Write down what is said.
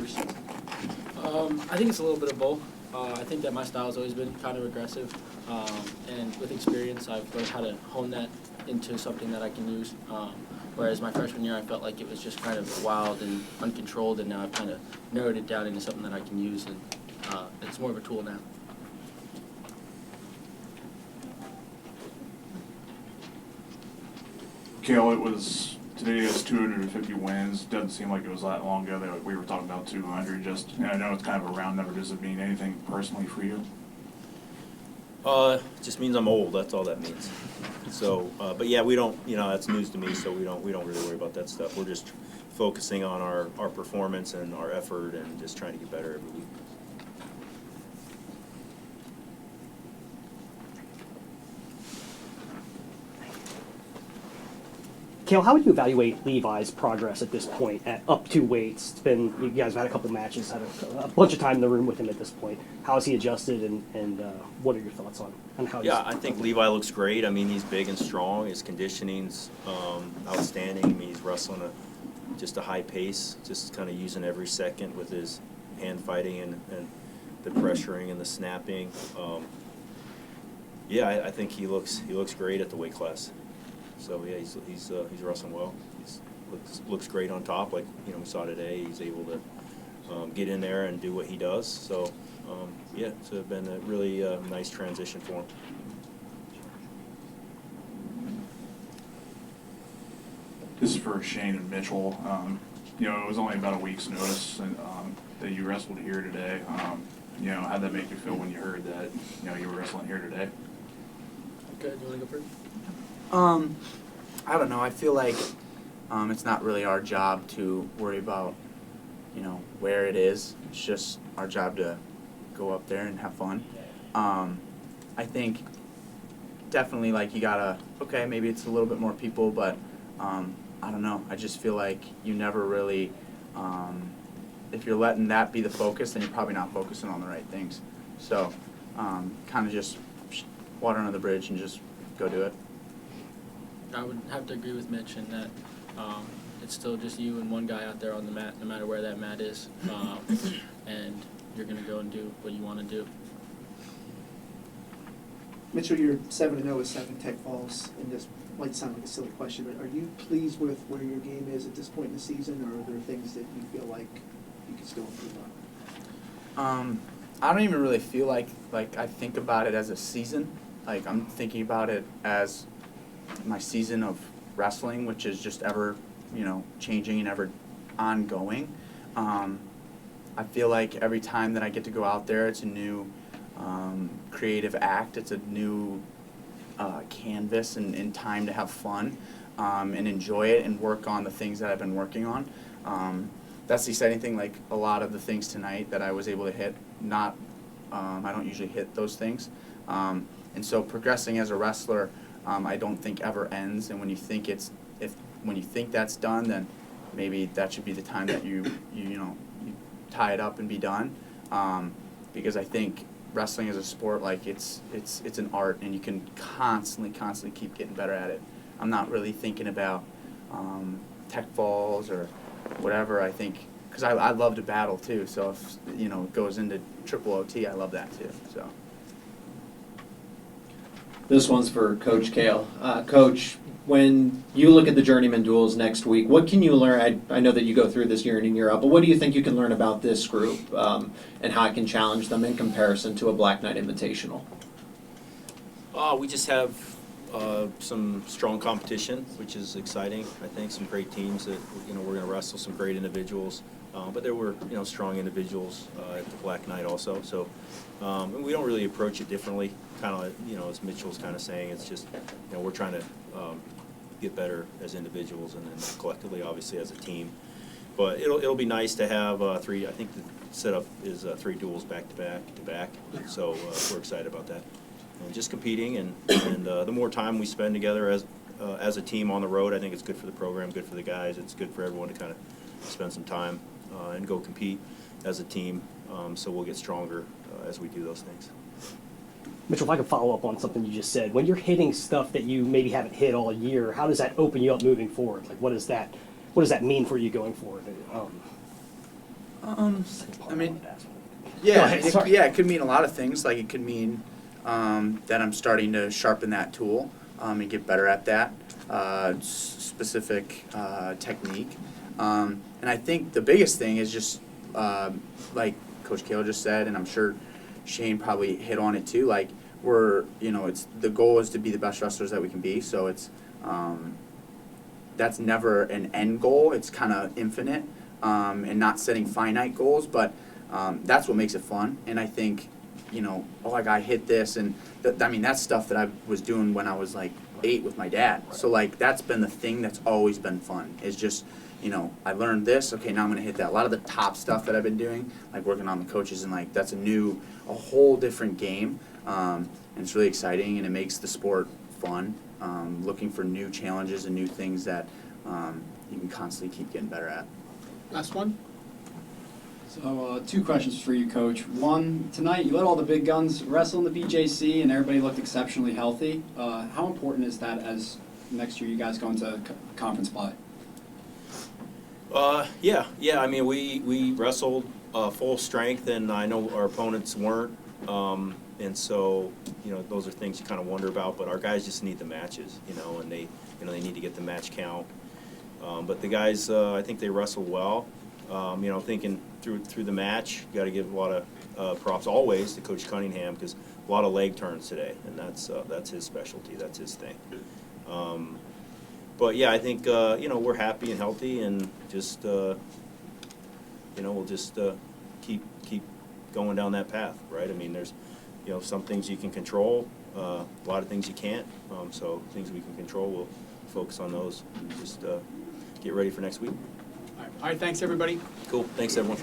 first? I think it's a little bit of both. I think that my style has always been kind of aggressive, and with experience, I've learned how to hone that into something that I can use. Whereas my freshman year, I felt like it was just kind of wild and uncontrolled, and now I've kind of narrowed it down into something that I can use, and it's more of a tool now. Cael, today has 250 wins. Doesn't seem like it was that long ago that we were talking about 200. And I know it's kind of a round number. Does it mean anything personally for you? It just means I'm old. That's all that means. So, but yeah, we don't. That's news to me. So we don't really worry about that stuff. We're just focusing on our performance and our effort, and just trying to get better every week. Cael, how would you evaluate Levi's progress at this point at up 2 weights? You guys have had a couple matches, had a bunch of time in the room with him at this point. How has he adjusted, and what are your thoughts on how? Yeah, I think Levi looks great. I mean, he's big and strong. His conditioning's outstanding. I mean, he's wrestling just a high pace, just kind of using every second with his hand fighting and the pressuring and the snapping. Yeah, I think he looks great at the weight class. So yeah, he's wrestling well. Looks great on top, like we saw today. He's able to get in there and do what he does. So yeah, it's been a really nice transition for him. This is for Shayne and Mitchell. It was only about a week's notice that you wrestled here today. How'd that make you feel when you heard that you were wrestling here today? Okay, do you want to go first? I don't know. I feel like it's not really our job to worry about, where it is. It's just our job to go up there and have fun. I think definitely you gotta, okay, maybe it's a little bit more people, but I don't know. I just feel like you never really, if you're letting that be the focus, then you're probably not focusing on the right things. So kind of just water under the bridge and just go do it. I would have to agree with Mitch in that it's still just you and one guy out there on the mat, no matter where that mat is, and you're going to go and do what you want to do. Mitchell, you're 7-0 with 7 tech falls, and this might sound like a silly question, but are you pleased with where your game is at this point in the season, or are there things that you feel like you can still improve on? I don't even really feel like I think about it as a season. I'm thinking about it as my season of wrestling, which is just ever, changing and ever ongoing. I feel like every time that I get to go out there, it's a new creative act. It's a new canvas and time to have fun and enjoy it and work on the things that I've been working on. That's the exciting thing. A lot of the things tonight that I was able to hit, I don't usually hit those things. And so progressing as a wrestler, I don't think ever ends. And when you think when you think that's done, then maybe that should be the time that you tie it up and be done. Because I think wrestling as a sport, it's an art, and you can constantly keep getting better at it. I'm not really thinking about tech falls or whatever. I think because I love to battle too. So if it goes into triple OT, I love that too. So. This one's for Coach Cael. Coach, when you look at the Journeyman Duels next week, what can you learn? I know that you go through this year in and year out, but what do you think you can learn about this group and how it can challenge them in comparison to a Black Knight Invitational? We just have some strong competition, which is exciting. I think some great teams that we're going to wrestle, some great individuals. But there were strong individuals at the Black Knight also. So and we don't really approach it differently. Kind of as Mitchell's kind of saying, it's just we're trying to get better as individuals and then collectively, obviously, as a team. But it'll be nice to have 3. I think the setup is 3 duels back to back. So we're excited about that. And just competing and the more time we spend together as a team on the road, I think it's good for the program, good for the guys. It's good for everyone to kind of spend some time and go compete as a team. So we'll get stronger as we do those things. Mitchell, if I could follow up on something you just said, when you're hitting stuff that you maybe haven't hit all year, how does that open you up moving forward? What does that mean for you going forward? I mean, Go yeah, ahead, sorry. it could mean a lot of things. Like it could mean that I'm starting to sharpen that tool and get better at that specific technique. And I think the biggest thing is just like Coach Cael just said, and I'm sure Shayne probably hit on it too. Like it's the goal is to be the best wrestlers that we can be. So it's that's never an end goal. It's kind of infinite and not setting finite goals, but that's what makes it fun. And I think, like I hit this, and that's stuff that I was doing when I was like 8 with my dad. So like that's been the thing that's always been fun. Is just I learned this. Okay, now I'm gonna hit that. A lot of the top stuff that I've been doing, like working on the coaches, and like that's a whole different game. And it's really exciting, and it makes the sport fun. Looking for new challenges and new things that you can constantly keep getting better at. Last one? So 2 questions for you, Coach. One, tonight you let all the big guns wrestle in the BJC and everybody looked exceptionally healthy. How important is that as next year you guys go into conference play? Yeah. I mean, we wrestled full strength, and I know our opponents weren't. And so, those are things you kind of wonder about. But our guys just need the matches, and they need to get the match count. But the guys, I think they wrestled well. Thinking through the match, you got to give a lot of props always to Coach Cunningham, because a lot of leg turns today, and that's his specialty. That's his thing. But yeah, I think we're happy and healthy, and just we'll just keep going down that path, right? I mean, there's some things you can control, a lot of things you can't. So things we can control, we'll focus on those. And just get ready for next week. All right, thanks everybody. Cool. Thanks, everyone.